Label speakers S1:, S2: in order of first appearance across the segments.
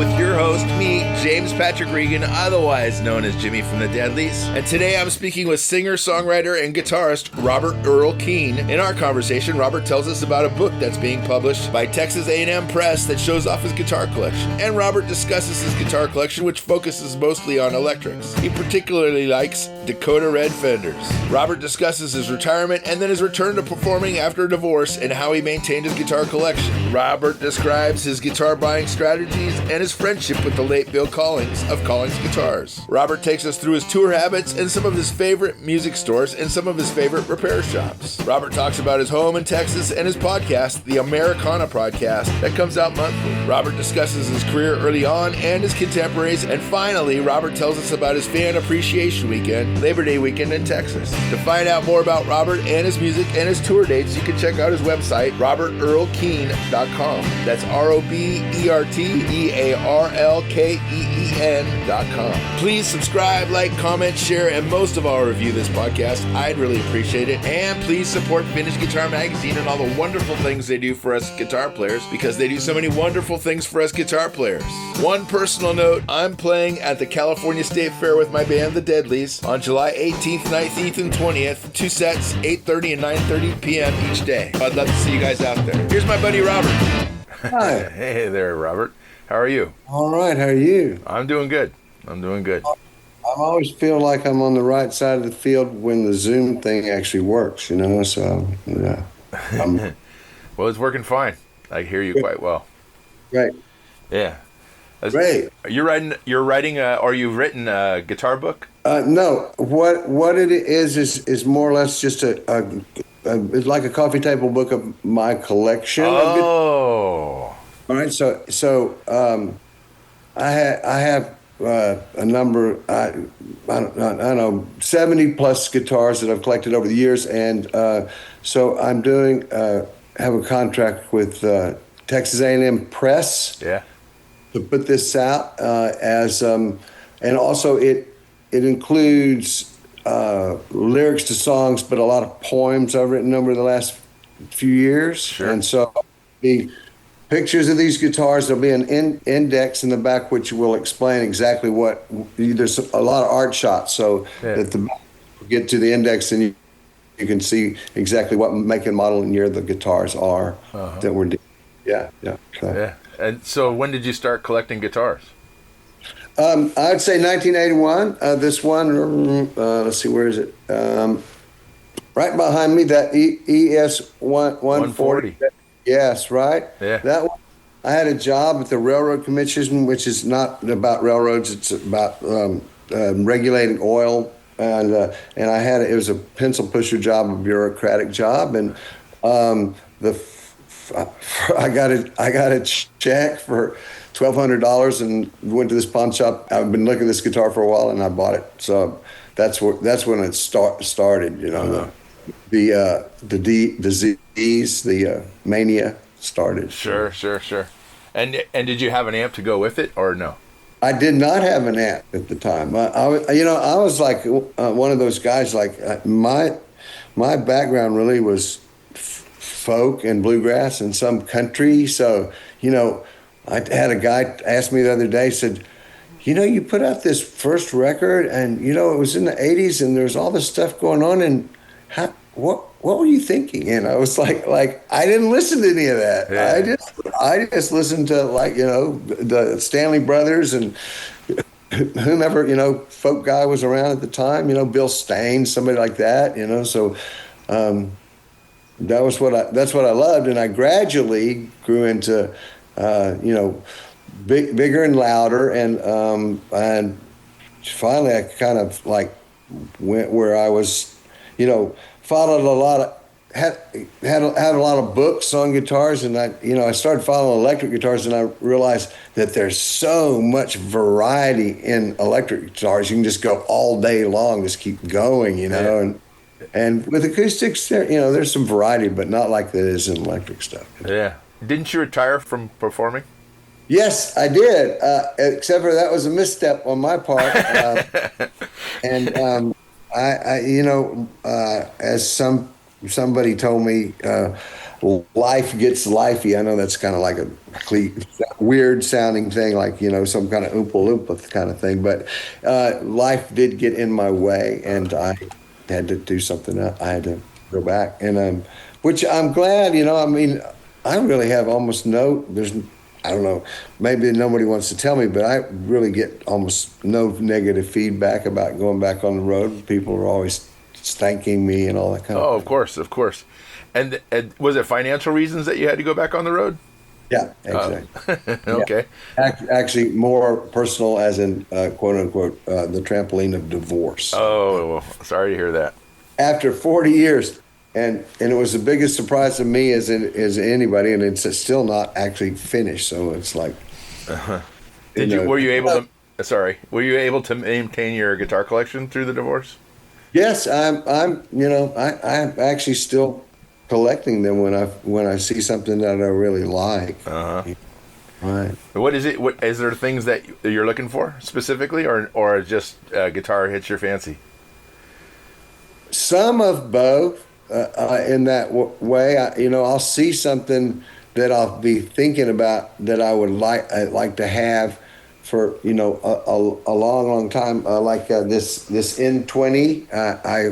S1: with your host, me, James Patrick Regan, otherwise known as Jimmy from the Deadlies. And today I'm speaking with singer, songwriter, and guitarist Robert Earl Keen. In our conversation, Robert tells us about a book that's being published by Texas A&M Press that shows off his guitar collection. And Robert discusses his guitar collection, which focuses mostly on electrics. He particularly likes Dakota Red Fenders. Robert discusses his retirement and then his return to performing after a divorce and how he maintained his guitar collection. Robert describes his guitar buying strategies and his friendship with the late Bill Collings of Collings Guitars. Robert takes us through his tour habits and some of his favorite music stores and some of his favorite repair shops. Robert talks about his home in Texas and his podcast, the Americana Podcast, that comes out monthly. Robert discusses his career early on and his contemporaries. And finally, Robert tells us about his Fan Appreciation Weekend, Labor Day weekend in Texas. To find out more about Robert and his music and his tour dates, you can check out his website, robertearlkeen.com. That's ROBERTEARLKEEN.com. Please subscribe, like, comment, share, and most of all, review this podcast. I'd really appreciate it. And please support Vintage Guitar Magazine and all the wonderful things they do for us guitar players, because they do so many wonderful things for us guitar players. One personal note, I'm playing at the California State Fair with my band, The Deadlies, on July 18th, 19th, and 20th. 2 sets, 8:30 and 9:30 p.m. each day. I'd love to see you guys out there. Here's my buddy, Robert.
S2: Hi.
S1: Hey there, Robert. How are you?
S2: All right. How are you?
S1: I'm doing good. I
S2: always feel like I'm on the right side of the field when the Zoom thing actually works, so, yeah.
S1: Well, it's working fine. I hear you quite well.
S2: Great.
S1: Yeah.
S2: Great.
S1: You've written a guitar book?
S2: No. What it is more or less just it's like a coffee table book of my collection.
S1: Oh.
S2: All right. So I have a number, I don't know, 70 plus guitars that I've collected over the years. And so I'm have a contract with Texas A&M Press.
S1: Yeah.
S2: To put this out and also it includes lyrics to songs, but a lot of poems I've written over the last few years.
S1: Sure.
S2: And so the pictures of these guitars, there'll be an index in the back which will explain exactly what. There's a lot of art shots, so that you get to the index and you can see exactly what make and model and year the guitars are that we're doing. Yeah.
S1: Yeah. And so when did you start collecting guitars?
S2: I'd say 1981. This one, let's see, where is it? Right behind me, that ES 140. Yes, right?
S1: Yeah. That
S2: one. I had a job at the Railroad Commission, which is not about railroads. It's about regulating oil. And it was a pencil pusher job, a bureaucratic job. And I got a check for $1,200 and went to this pawn shop. I've been looking at this guitar for a while and I bought it. So that's when it started. The disease, the mania started.
S1: Sure. And did you have an amp to go with it or no?
S2: I did not have an amp at the time. I was like one of those guys. Like my background really was folk and bluegrass and some country. So, I had a guy ask me the other day, said, you put out this first record and, it was in the 80s and there's all this stuff going on. And what were you thinking? And I was like, I didn't listen to any of that. Yeah. I just listened to the Stanley Brothers and whomever, folk guy was around at the time, Bill Stain, somebody like that, so, that's what I loved, and I gradually grew into, bigger and louder, and finally I kind of went where I was, followed a lot of had a lot of books on guitars, and I started following electric guitars, and I realized that there's so much variety in electric guitars. You can just go all day long, just keep going, And with acoustics, there's some variety, but not like there is in electric stuff.
S1: Yeah. Didn't you retire from performing?
S2: Yes, I did. Except for that was a misstep on my part. As somebody told me, life gets lifey. I know that's kind of like a weird sounding thing, like, some kind of oompa loompa kind of thing. But life did get in my way, and I had to do something else. I had to go back, and which I'm glad. I mean, I really have almost I don't know, maybe nobody wants to tell me, but I really get almost no negative feedback about going back on the road. People are always thanking me and all that kind of
S1: Oh,
S2: thing.
S1: of course, of course. And was it financial reasons that you had to go back on the road?
S2: Yeah, exactly.
S1: Okay.
S2: Yeah. Actually, more personal, as in quote unquote, the trampoline of divorce.
S1: Oh, well, sorry to hear that.
S2: After 40 years, and it was the biggest surprise to me as anybody, and it's still not actually finished. So it's like,
S1: Were you able to? Sorry, were you able to maintain your guitar collection through the divorce?
S2: Yes, I'm actually still collecting them when I see something that I really like. Right.
S1: What is it? What is there things that you're looking for specifically, or just guitar hits your fancy?
S2: Some of both. In that way, I'll see something that I'll be thinking about that I'd like to have for a long time. Like this N20, I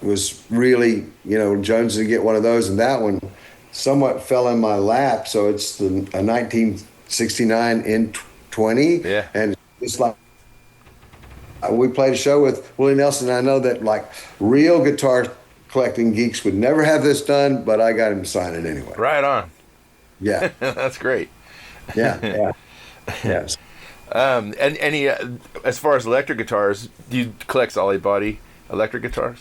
S2: was really jonesing to get one of those, and that one somewhat fell in my lap. So it's a 1969 N20,
S1: Yeah.
S2: and it's like. We played a show with Willie Nelson, and I know that like real guitar collecting geeks would never have this done, but I got him to sign it anyway.
S1: Right on.
S2: Yeah.
S1: That's great.
S2: Yeah. Yes.
S1: And any as far as electric guitars, do you collect solid body electric guitars?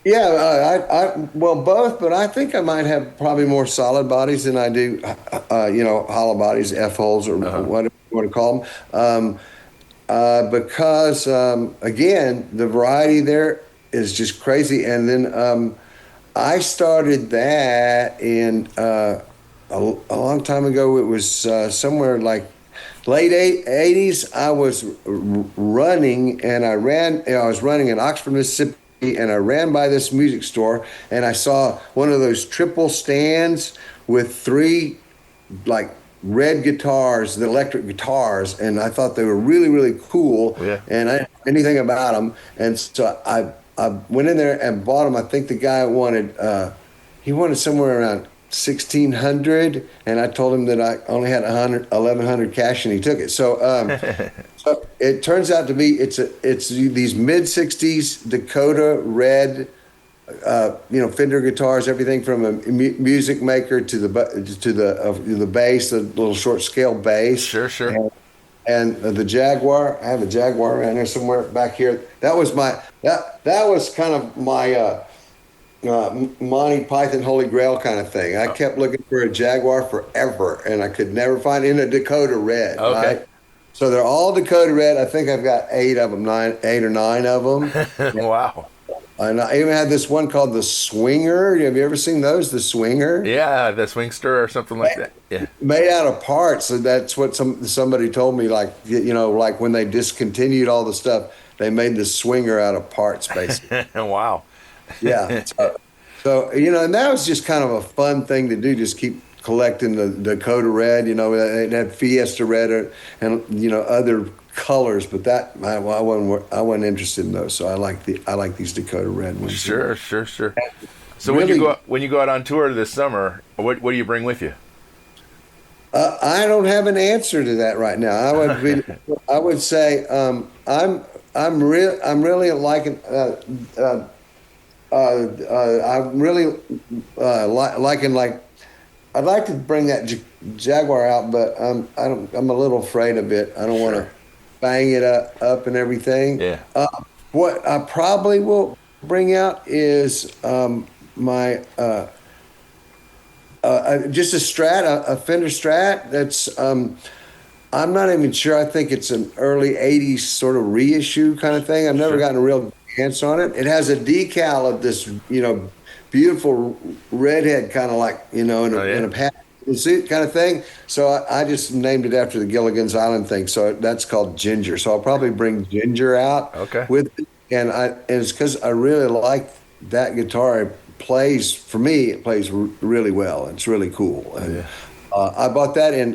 S2: Yeah, well, both, but I think I might have probably more solid bodies than I do, hollow bodies, F-holes, or whatever you want to call them. Because again, the variety there is just crazy. And then I started that in a long time ago. It was somewhere like late 80s. I was running, and I was running in Oxford, Mississippi, and I ran by this music store, and I saw one of those triple stands with three like red guitars, the electric guitars, and I thought they were really, really cool.
S1: Yeah.
S2: And I didn't know anything about them, and so I went in there and bought them. I think the guy wanted somewhere around 1,600, and I told him that I only had 1,100 cash, and he took it. So so it turns out to be it's these mid '60s Dakota Red. Fender guitars, everything from a music maker to the bass, the little short scale bass.
S1: Sure.
S2: And the Jaguar. I have a Jaguar around there somewhere back here. That was kind of my Monty Python Holy Grail kind of thing. I kept looking for a Jaguar forever, and I could never find it in a Dakota Red.
S1: Okay.
S2: Right? So they're all Dakota Red. I think I've got eight or nine of them.
S1: Wow.
S2: And I even had this one called the Swinger. Have you ever seen those? The Swinger?
S1: Yeah, the Swingster or something like that. Yeah.
S2: Made out of parts. So that's what somebody told me. Like like when they discontinued all the stuff, they made the Swinger out of parts, basically.
S1: Wow.
S2: Yeah. So and that was just kind of a fun thing to do. Just keep collecting the Dakota Red. It had Fiesta Red and other colors, but that I wasn't interested in those. So I like these Dakota Red ones.
S1: Sure. So
S2: Really,
S1: when you go out on tour this summer, what do you bring with you?
S2: I don't have an answer to that right now. I would say I'm really liking I'm really liking like I'd like to bring that Jaguar out, but I'm a little afraid of it. I don't want to bang it up and everything.
S1: Yeah.
S2: What I probably will bring out is my just a Fender Strat. That's I'm not even sure. I think it's an early '80s sort of reissue kind of thing. I've never gotten a real hands on it. It has a decal of this beautiful redhead kind of like in a hat suit kind of thing. So I just named it after the Gilligan's Island thing. So that's called Ginger. So I'll probably bring Ginger out
S1: Okay.
S2: with it. And it's because I really like that guitar. plays, for me, it plays really well. It's really cool. And I bought that in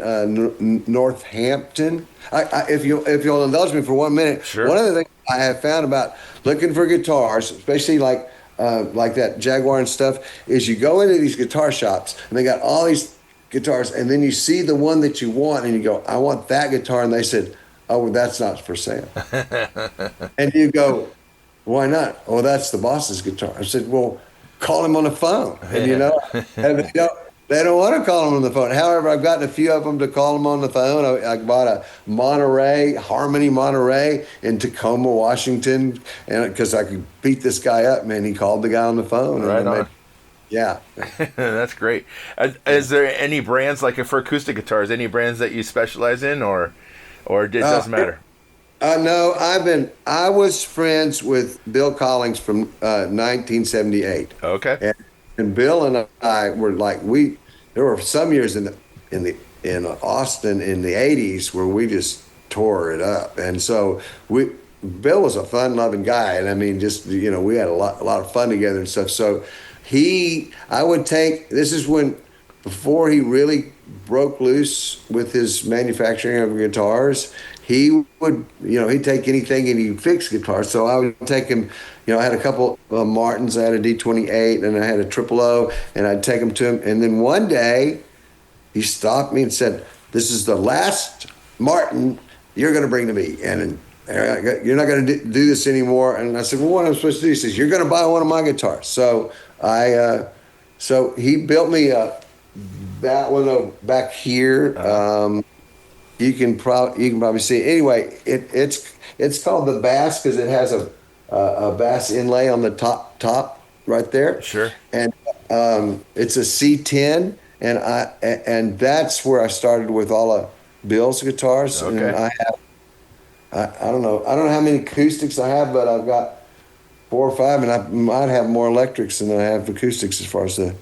S2: Northampton. If you'll indulge me for 1 minute,
S1: Sure.
S2: one of the things I have found about looking for guitars, especially like that Jaguar and stuff, is you go into these guitar shops and they got all these guitars, and then you see the one that you want, and you go, I want that guitar, and they said, oh, well, that's not for sale. And you go, why not? Oh, that's the boss's guitar. I said, well, call him on the phone. And and they don't want to call him on the phone. However, I've gotten a few of them to call him on the phone. I bought a Harmony Monterey in Tacoma, Washington, and because I could beat this guy up, man. He called the guy on the phone.
S1: Right on.
S2: Yeah.
S1: That's great. Is there any brands, like for acoustic guitars, any brands that you specialize in, or it doesn't matter?
S2: No, I was friends with Bill Collings from 1978.
S1: Okay.
S2: And Bill and I were like, there were some years in Austin in the 80s where we just tore it up. And so Bill was a fun-loving guy, and I mean, just we had a lot of fun together and stuff. So this is before he really broke loose with his manufacturing of guitars. He would, he'd take anything and he'd fix guitars. So I would take him, I had a couple of Martins, I had a D28 and I had a Triple O, and I'd take them to him. And then one day he stopped me and said, this is the last Martin you're going to bring to me. And you're not going to do this anymore. And I said, well, what am I supposed to do? He says, you're going to buy one of my guitars. So so he built me that one back here. You can probably see it. Anyway, it's called the Bass because it has a bass inlay on the top right there.
S1: Sure.
S2: And it's a C10, and that's where I started with all of Bill's guitars.
S1: Okay.
S2: And I don't know how many acoustics I have, but I've got 4 or 5, and I might have more electrics than I have acoustics as far as the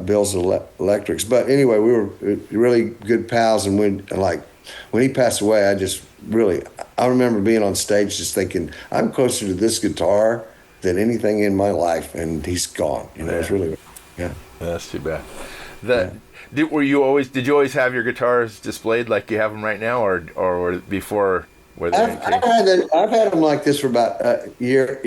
S2: Bill's electrics. But anyway, we were really good pals, and when he passed away, I remember being on stage just thinking, I'm closer to this guitar than anything in my life, and he's gone. It's really, yeah.
S1: That's too bad. Did you always have your guitars displayed like you have them right now, or before?
S2: I've had them like this for about a year.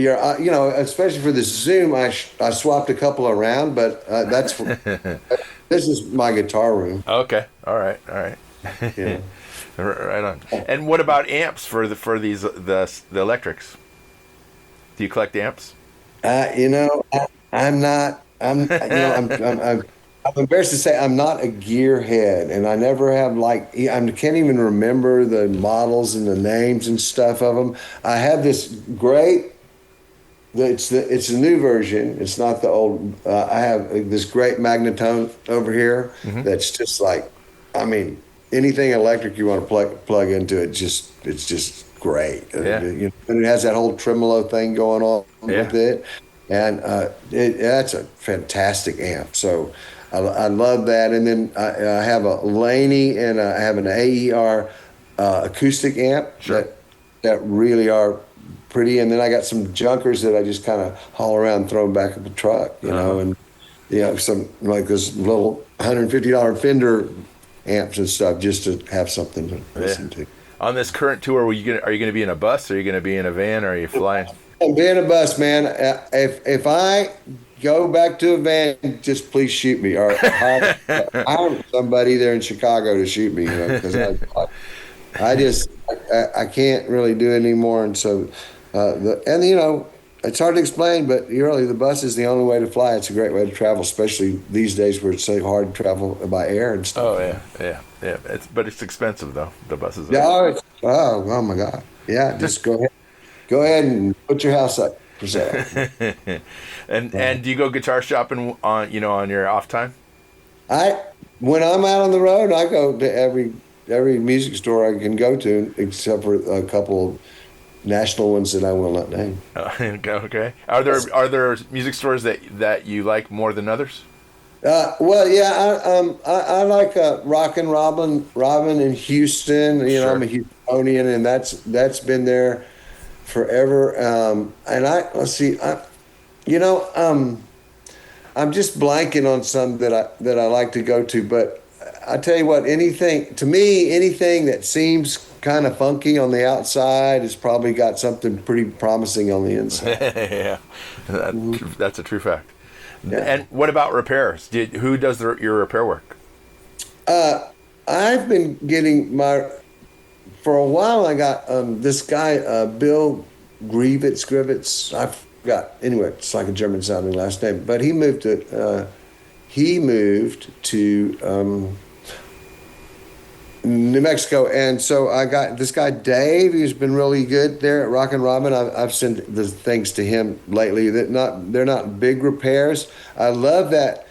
S2: Especially for the Zoom, I swapped a couple around, but that's this is my guitar room.
S1: Okay, all right.
S2: Yeah.
S1: Right on. And what about amps for these the electrics? Do you collect amps? I'm embarrassed to say I'm not a gearhead, and I never have I can't even remember the models and the names and stuff of them. I have this great. It's the new version. It's not the old. I have this great Magnetone over here that's just anything electric you want to plug into it. It's just great. Yeah.
S2: And it has that whole tremolo thing going on with it, and that's a fantastic amp. So. I love that, and then I have a Laney and I have an AER acoustic amp that really are pretty, and then I got some junkers that I just kind of haul around and throw them back in the truck, and some like this little $150 Fender amps and stuff just to have something to listen to.
S1: On this current tour, are you going to be in a bus, or are you going to be in a van, or are you flying?
S2: I'm being a bus, man. If I go back to a van, just please shoot me, or hire somebody there in Chicago to shoot me, because I can't really do it anymore. And so, it's hard to explain, but really the bus is the only way to fly. It's a great way to travel, especially these days where it's so hard to travel by air and stuff.
S1: Oh yeah. But it's expensive though. The buses.
S2: Oh my God. Yeah, just go ahead and put your house up for sale.
S1: And do you go guitar shopping on your off time?
S2: When I'm out on the road, I go to every music store I can go to, except for a couple of national ones that I will not name.
S1: Okay. Are there music stores that you like more than others?
S2: Well, yeah, I like Rockin' Robin in Houston. Sure. I'm a Houstonian, and that's been there forever. And let's see, I'm just blanking on some that I like to go to. But I tell you what, anything that seems kind of funky on the outside has probably got something pretty promising on the inside.
S1: Yeah, that's a true fact.
S2: Yeah.
S1: And what about repairs? Who does your repair work?
S2: I've been getting for a while. I got this guy, Bill Grivitz. I forgot. Anyway, it's like a German sounding last name. But he moved to New Mexico, and so I got this guy Dave. He's been really good there at Rock and Robin. I've sent the things to him lately. They're not big repairs. I love that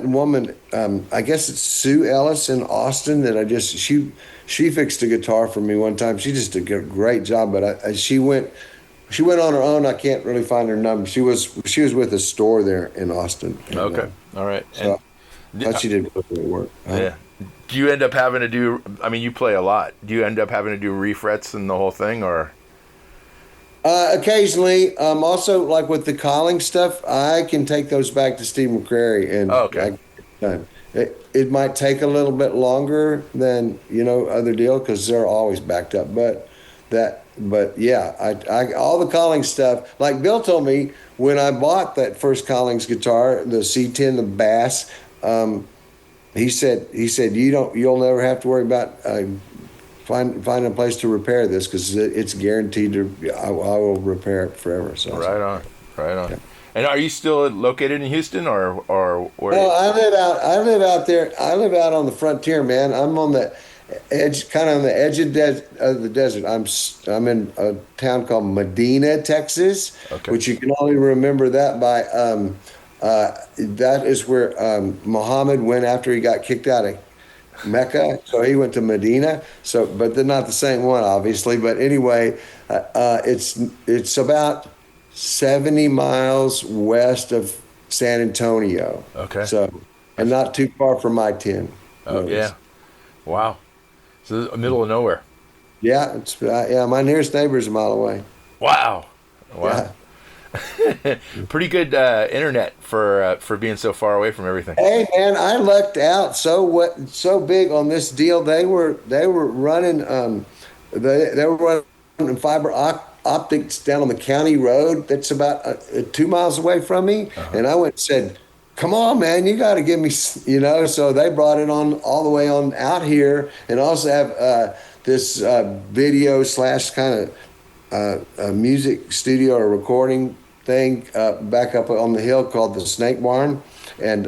S2: woman. I guess it's Sue Ellis in Austin. She fixed a guitar for me one time. She just did a great job. But she went on her own. I can't really find her number. She was with a store there in Austin. And,
S1: okay, all right.
S2: So I thought she did good work.
S1: Yeah. Do you end up having to do? I mean, you play a lot. Do you end up having to do refrets and the whole thing, or?
S2: Occasionally, also like with the Collings stuff, I can take those back to Steve McCrary, and
S1: okay.
S2: It might take a little bit longer than other deal because they're always backed up. But yeah, I all the Collings stuff. Like Bill told me when I bought that first Collings guitar, the C10, the bass. He said you'll never have to worry about finding a place to repair this because it's guaranteed to. I will repair it forever. So
S1: right on.
S2: Yeah.
S1: And are you still located in Houston or where?
S2: No, I live out there. I live out on the frontier, man. I'm on the edge, kind of on the edge of the desert. I'm in a town called Medina, Texas, which you can only remember that by. That is where Muhammad went after he got kicked out of Mecca. So he went to Medina. So, but they're not the same one, obviously. But anyway, it's about 70 miles west of San Antonio.
S1: Okay.
S2: So, and not too far from I-10.
S1: Oh yeah. Wow. So the middle of nowhere.
S2: Yeah, my nearest neighbor is a mile away.
S1: Wow.
S2: Yeah.
S1: Pretty good internet for being so far away from everything.
S2: Hey man, I lucked out so big on this deal. They were running they were running fiber optics down on the county road that's about 2 miles away from me, and I went and said, "Come on, man, you got to give me," So they brought it on all the way on out here, and also have this video / kind of music studio or recording thing back up on the hill called the Snake Barn, and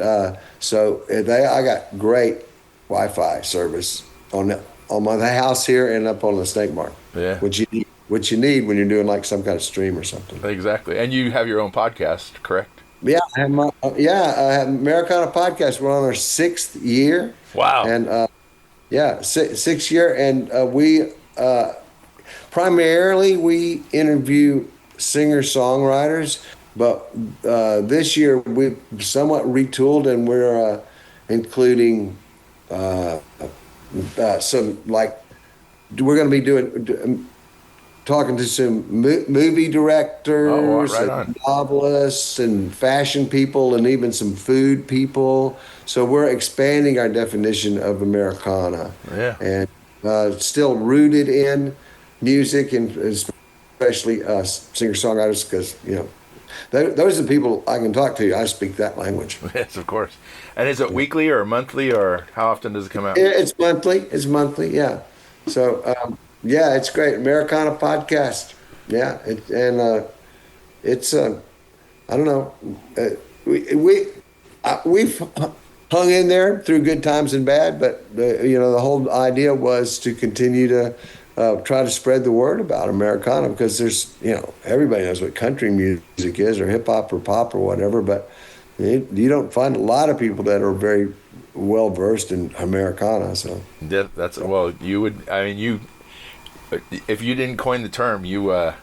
S2: so I got great Wi-Fi service on the house here and up on the Snake Barn.
S1: Yeah,
S2: which you need when you're doing like some kind of stream or something.
S1: Exactly, and you have your own podcast, correct?
S2: Yeah, I have Americana podcast. We're on our 6th year.
S1: Wow,
S2: and sixth year, and we primarily we interview singer-songwriters, but this year we've somewhat retooled, and we're including some, like, we're going to be talking to some movie directors, and novelists, and fashion people, and even some food people. So we're expanding our definition of Americana, and still rooted in music, and especially singer-songwriters, because those are the people I can talk to. I speak that language.
S1: Yes, of course. And is it weekly or monthly, or how often does it come out?
S2: It's monthly. Yeah. So it's great. Americana podcast. Yeah, it's I don't know. We've hung in there through good times and bad, but the whole idea was to continue to try to spread the word about Americana, because there's, everybody knows what country music is, or hip hop or pop or whatever, but you don't find a lot of people that are very well versed in Americana. So
S1: yeah, you would. I mean, if you didn't coin the term, you are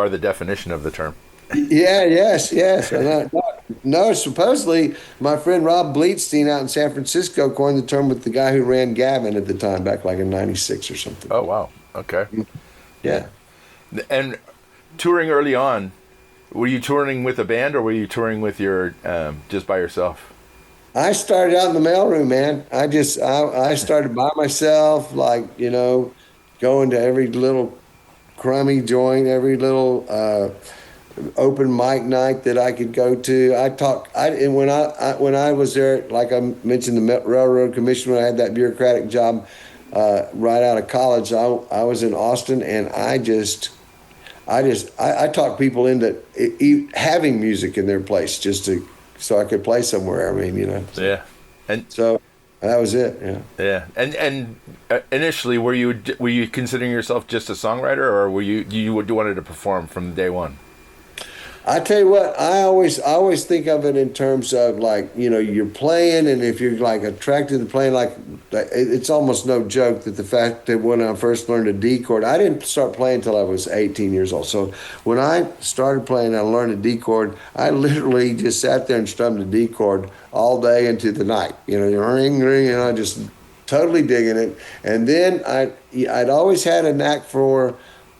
S1: the definition of the term. Yes.
S2: No, supposedly my friend Rob Bleetstein out in San Francisco coined the term with the guy who ran Gavin at the time, back like in '96 or something.
S1: Oh wow. Okay.
S2: Yeah.
S1: And touring early on, Were you touring with a band, or were you touring with your just by yourself?
S2: I started out in the mailroom, man. I started by myself, like, going to every little crummy joint, every little open mic night that I could go to. And when I was there, like I mentioned, the Railroad Commission, when I had that bureaucratic job right out of college, I was in Austin, and I talked people into having music in their place so I could play somewhere. I mean,
S1: Yeah, and
S2: so that was it. Yeah.
S1: Yeah, and initially, were you considering yourself just a songwriter, or you wanted to perform from day one?
S2: I tell you what, I always think of it in terms of, like, you're playing, and if you're like attracted to playing, like, it's almost no joke that the fact that when I first learned a D chord, I didn't start playing until I was 18 years old. So when I started playing, I learned a D chord. I literally just sat there and strummed a D chord all day into the night. Ring, ring, and I just totally digging it. And then I'd always had a knack for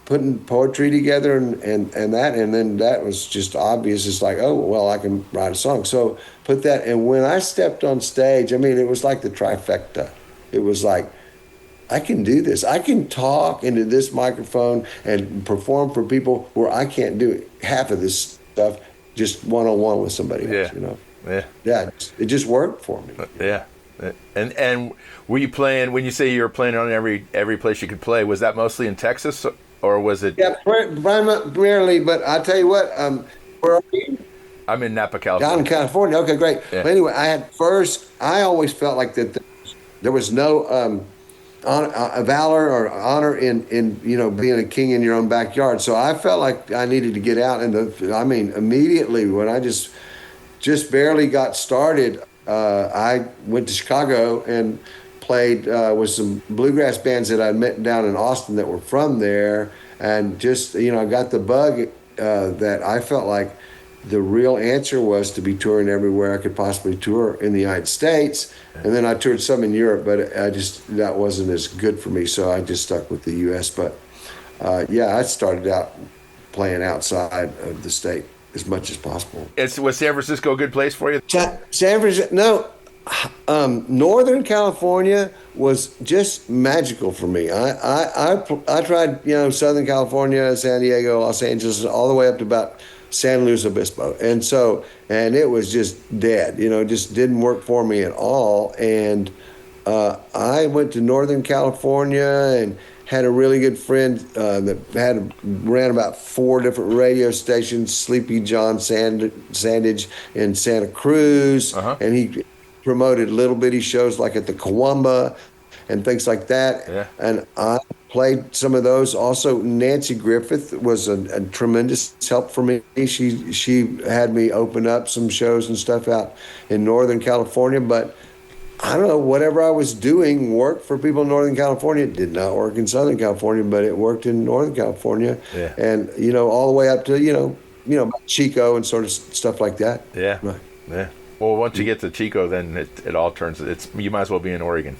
S2: putting poetry together and then that was just obvious. It's like, oh, well, I can write a song. So put that, and when I stepped on stage, I mean, it was like the trifecta. It was like, I can do this. I can talk into this microphone and perform for people where I can't do half of this stuff just one-on-one with somebody else, Yeah, it just worked for me.
S1: Yeah. And were you playing, when you say you were playing on every place you could play, was that mostly in Texas? Or was it?
S2: Yeah, primarily, but I tell you what, where are you?
S1: I'm in Napa, California.
S2: Down in California. Okay, great.
S1: Yeah.
S2: But anyway, I always felt like that there was no valor or honor in being a king in your own backyard. So I felt like I needed to get out, immediately when I just barely got started, I went to Chicago and played with some bluegrass bands that I met down in Austin that were from there, and just I got the bug that I felt like the real answer was to be touring everywhere I could possibly tour in the United States. And then I toured some in Europe, but that wasn't as good for me, so I just stuck with the U.S. But I started out playing outside of the state as much as possible.
S1: Was San Francisco a good place for you?
S2: San Francisco, no. Northern California was just magical for me. I tried, Southern California, San Diego, Los Angeles, all the way up to about San Luis Obispo. And it was just dead, just didn't work for me at all. And I went to Northern California and had a really good friend that ran about 4 different radio stations, Sleepy John Sandage in Santa Cruz.
S1: Uh-huh.
S2: And he promoted little bitty shows like at the Kiwamba and things like that.
S1: Yeah.
S2: And I played some of those. Also, Nancy Griffith was a tremendous help for me. She had me open up some shows and stuff out in Northern California. But I don't know, whatever I was doing worked for people in Northern California. It did not work in Southern California, but it worked in Northern California.
S1: Yeah.
S2: And, all the way up to, Chico and sort of stuff like that.
S1: Yeah.
S2: Right.
S1: Yeah. Well, once you get to Chico, then it all turns. You might as well be in Oregon.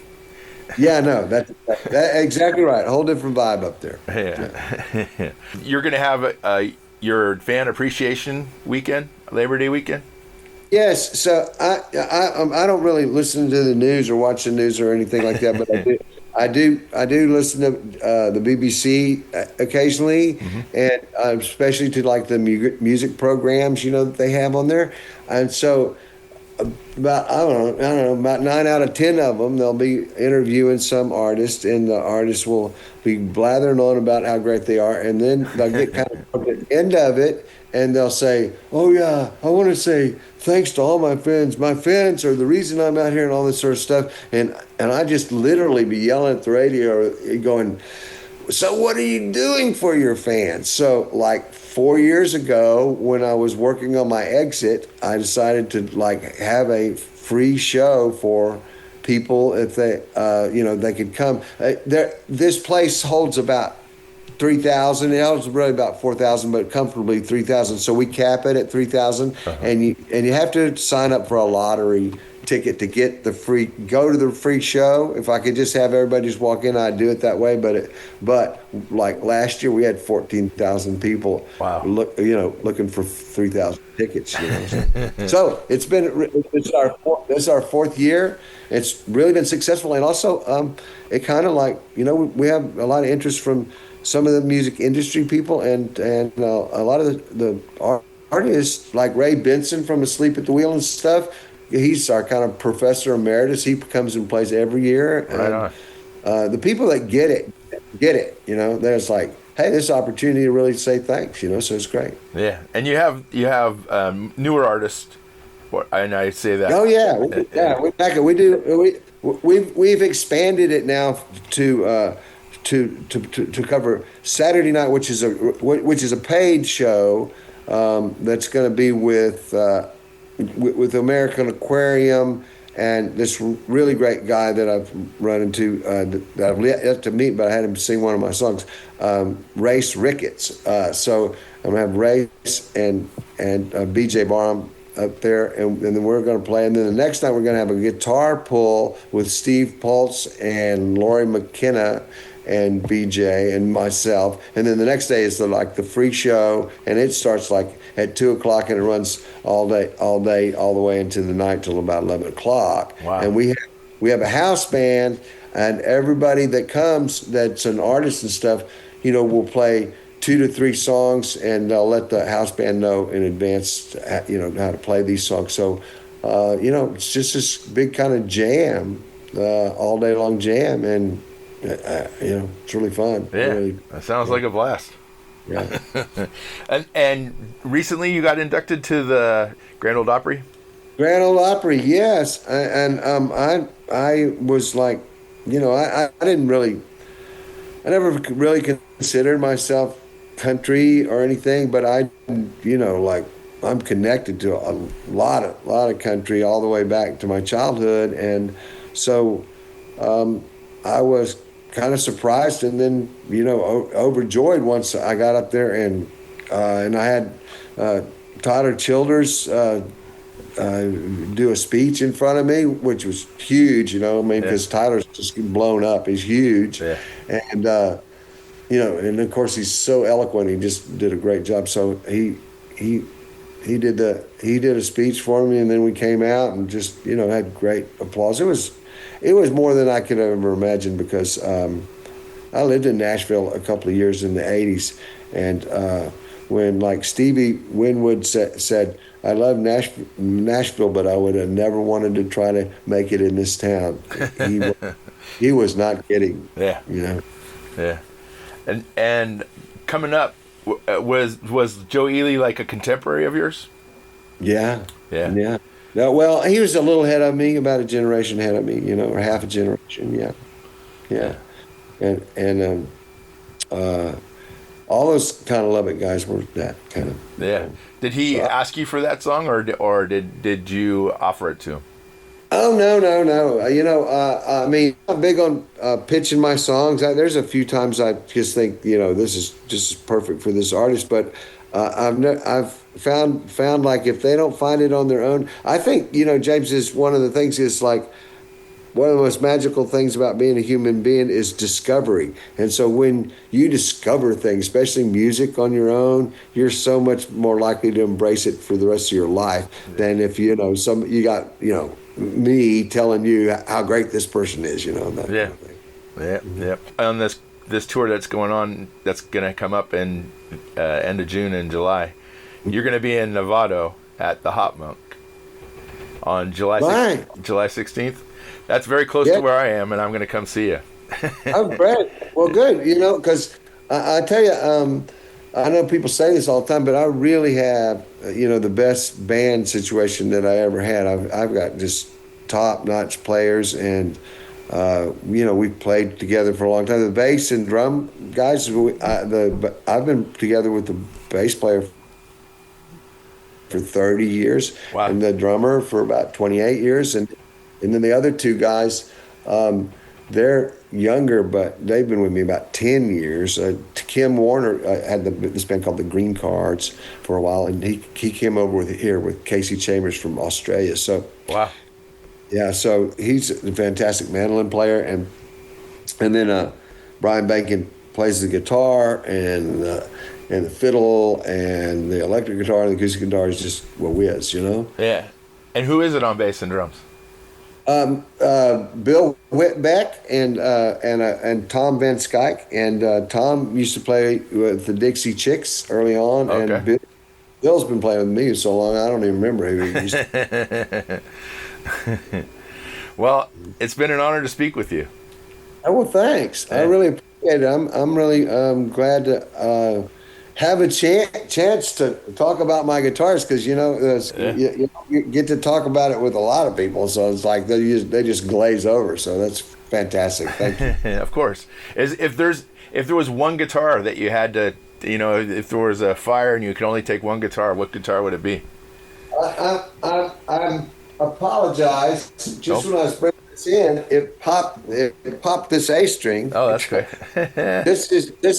S2: Yeah, no, that's exactly right. A whole different vibe up there.
S1: Yeah. You're going to have your fan appreciation weekend, Labor Day weekend?
S2: Yes. So I don't really listen to the news or watch the news or anything like that, but I do listen to the BBC occasionally, mm-hmm. and especially to like the music programs, that they have on there. And so about I don't know about 9 out of 10 of them, they'll be interviewing some artist, and the artist will be blathering on about how great they are, and then they'll get kind of at the end of it, and they'll say, "Oh yeah, I want to say thanks to all my fans. My fans are the reason I'm out here," and all this sort of stuff. And I just literally be yelling at the radio, going, "So what are you doing for your fans?" So like 4 years ago, when I was working on my exit, I decided to have a free show for people if they they could come. This place holds about 3,000. It holds really about 4,000, but comfortably 3,000. So we cap it at 3,000, uh-huh. and you have to sign up for a lottery ticket to get go to the free show. If I could just have everybody just walk in, I'd do it that way. But like last year, we had 14,000 people.
S1: Wow.
S2: Looking for 3,000 tickets. So it's our fourth year. It's really been successful, and also it kind of like we have a lot of interest from some of the music industry people, and a lot of the artists like Ray Benson from Asleep at the Wheel and stuff. He's our kind of professor emeritus. He comes and plays every year.
S1: Right on.
S2: The people that get it. There's like, hey, this opportunity to really say thanks. So it's great.
S1: Yeah, and you have newer artists, and I say that.
S2: Oh yeah, we've expanded it now to cover Saturday night, which is a paid show that's going to be with American Aquarium and this really great guy that I've run into that I've yet to meet, but I had him sing one of my songs, Race Ricketts. So I'm gonna have Race and BJ Barham up there, and then we're going to play. And then the next night we're going to have a guitar pull with Steve Pultz and Laurie McKenna and BJ and myself. And then the next day is the free show, and it starts like at 2:00 and it runs all day, all the way into the night till about 11 o'clock.
S1: Wow.
S2: And we have a house band, and everybody that comes that's an artist and stuff, will play 2 to 3 songs, and they'll let the house band know in advance, how to play these songs. So, it's just this big kind of jam, all day long jam, and it's really fun.
S1: Yeah,
S2: really,
S1: that sounds like a blast.
S2: Yeah.
S1: and recently you got inducted to the Grand Ole Opry.
S2: Grand Ole Opry, yes, I was like, I never really considered myself country or anything, but I'm connected to a lot of country all the way back to my childhood, and so I was kind of surprised and then overjoyed once I got up there, and I had Tyler Childers do a speech in front of me, which was huge, because Tyler's just blown up. He's huge.
S1: Yeah.
S2: And and of course he's so eloquent. He just did a great job. So he did a speech for me, and then we came out and just had great applause. It was more than I could ever imagine, because I lived in Nashville a couple of years in the 80s, and when like Stevie Winwood said, I love Nashville, but I would have never wanted to try to make it in this town. He was not kidding.
S1: Yeah. Yeah. And coming up, was Joe Ely like a contemporary of yours?
S2: Yeah.
S1: Yeah.
S2: Yeah. No, well, he was a little ahead of me, about a generation ahead of me, or half a generation. Yeah. Yeah. And all those kind of Lubbock guys were that kind of.
S1: Yeah. Did he ask you for that song, or did you offer it to him?
S2: Oh, no. I mean, I'm big on pitching my songs. There's a few times I just think, this is just perfect for this artist, but I've found like if they don't find it on their own, I think, James, is one of the things is like, one of the most magical things about being a human being is discovery. And so when you discover things, especially music on your own, you're so much more likely to embrace it for the rest of your life than if, you got, me telling you how great this person is, that
S1: yeah.
S2: kind of thing.
S1: Yeah, yeah. On this tour that's going on, that's going to come up in end of June and July, you're going to be in Novato at the Hop Monk on July 16th. That's very close to where I am, and I'm going to come see you.
S2: I'm great. Well, good. Because I tell you, I know people say this all the time, but I really have, the best band situation that I ever had. I've got just top-notch players, and we've played together for a long time. The bass and drum guys, I've been together with the bass player for 30 years,
S1: wow.
S2: And the drummer for about 28 years, and then the other two guys, they're younger, but they've been with me about 10 years. Kim Warner had this band called the Green Cards for a while, and he came over here with Casey Chambers from Australia. So,
S1: wow.
S2: Yeah, so he's a fantastic mandolin player, and then Brian Bacon plays the guitar and the fiddle and the electric guitar and the acoustic guitar is just a whiz, you know.
S1: Yeah. And who is it on bass and drums?
S2: Bill Whitbeck and Tom Van Skyke, and Tom used to play with the Dixie Chicks early on,
S1: Okay.
S2: and Bill's been playing with me so long I don't even remember who he used to.
S1: Well, it's been an honor to speak with you.
S2: Oh, well, thanks.
S1: Yeah.
S2: I really appreciate it. I'm really glad to have a chance to talk about my guitars, because you get to talk about it with a lot of people, so it's like they just glaze over. So that's fantastic. Thank you.
S1: Of course. If there was one guitar that you had to, if there was a fire and you could only take one guitar, what guitar would it be?
S2: I apologize. Just when I was bringing this in, it popped this A string.
S1: Oh, that's great.
S2: This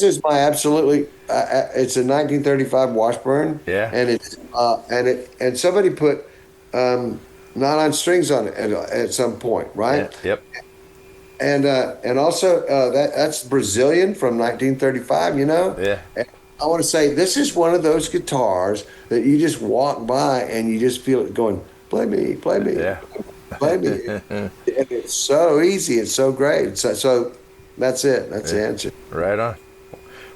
S2: is my absolutely. It's a 1935 Washburn.
S1: Yeah.
S2: And somebody put nylon strings on it at some point, right?
S1: Yeah, yep.
S2: And also that's Brazilian from 1935.
S1: Yeah.
S2: And I want to say this is one of those guitars that you just walk by and you just feel it going, play me, play me,
S1: Yeah.
S2: play me. And it's so easy. It's so great. So that's it. That's the answer.
S1: Right on.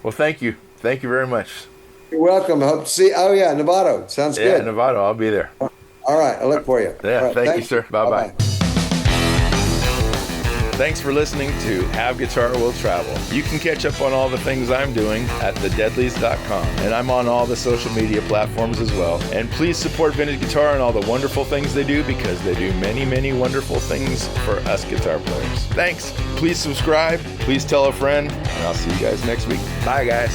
S1: Well, thank you. Thank you very much.
S2: You're welcome. I hope to see. Oh yeah, Novato. Sounds
S1: Yeah,
S2: good.
S1: Novato, I'll be there.
S2: All right, I'll look for you.
S1: Yeah,
S2: All right,
S1: thank you, sir. Bye-bye.
S2: Bye-bye.
S1: Thanks for listening to Have Guitar Will Travel. You can catch up on all the things I'm doing at thedeadlies.com, and I'm on all the social media platforms as well. And please support Vintage Guitar and all the wonderful things they do, because they do many, many wonderful things for us guitar players. Thanks. Please subscribe. Please tell a friend, and I'll see you guys next week. Bye, guys.